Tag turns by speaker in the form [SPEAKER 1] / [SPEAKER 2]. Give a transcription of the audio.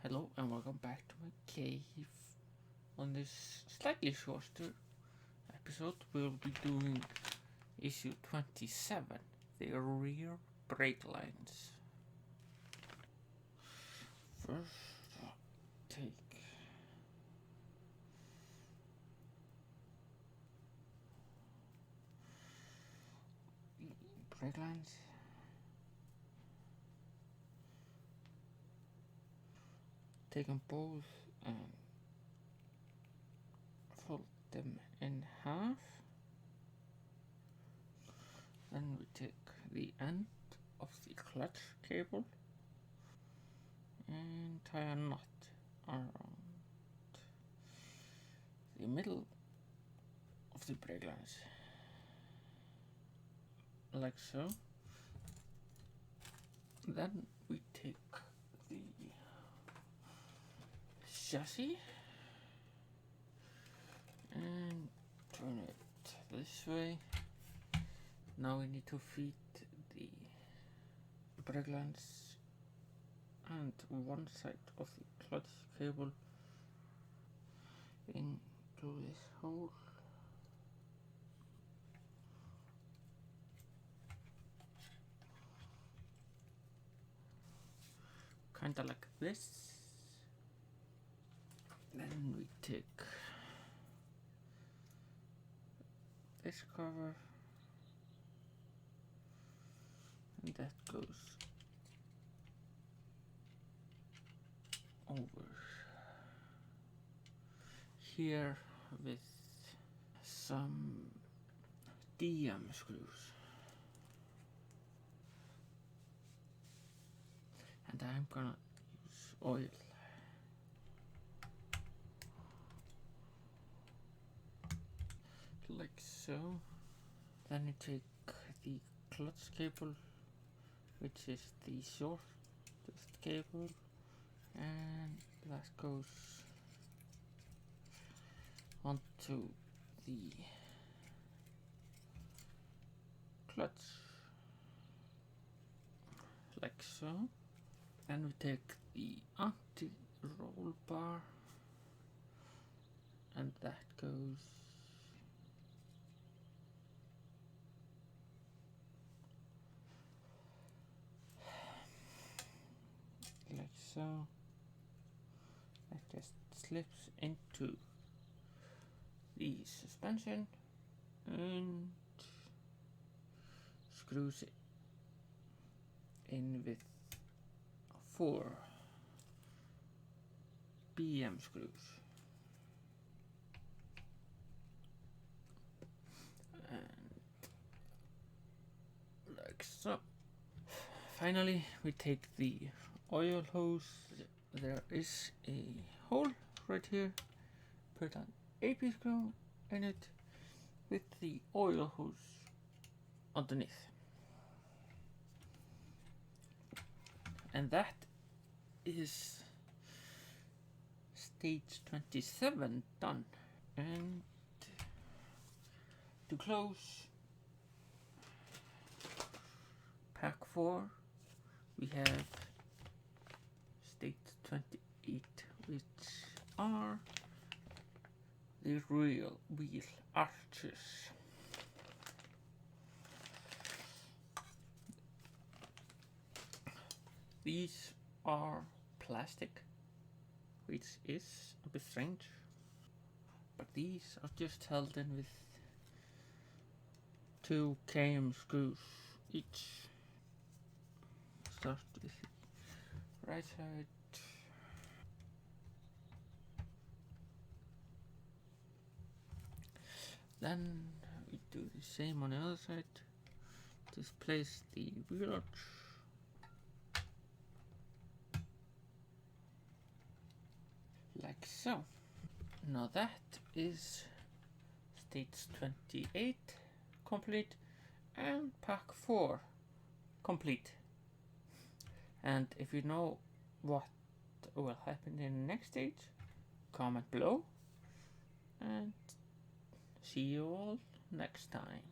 [SPEAKER 1] Hello and welcome back to my cave. On this slightly shorter episode, we'll be doing issue 27, the rear brake lines. First, take the brake lines. Take them both and fold them in half. Then we take the end of the clutch cable and tie a knot around the middle of the brake lines, like so. Then we take the chassis and turn it this way. Now we need to feed the brake lines and one side of the clutch cable into this hole. Kinda like this. Then we take this cover and that goes over here with some DM screws. And I'm gonna use oil. Like so. Then you take the clutch cable, which is the shortest cable, and that goes onto the clutch, like so. Then we take the anti-roll bar and that goes like so. That just slips into the suspension and screws it in with 4 BM screws. And like so. Finally, we take the oil hose. There is a hole right here. Put an AP screw in it with the oil hose underneath. And that is stage 27 done. And to close pack 4, we have stage 28, which are the real wheel arches. These are plastic, which is a bit strange, but these are just held in with 2 KM screws each. Start with the right side. Then we do the same on the other side. Just place the wheel arch like so. Now that is stage 28 complete and pack 4 complete. And if you know what will happen in the next stage, comment below, and see you all next time.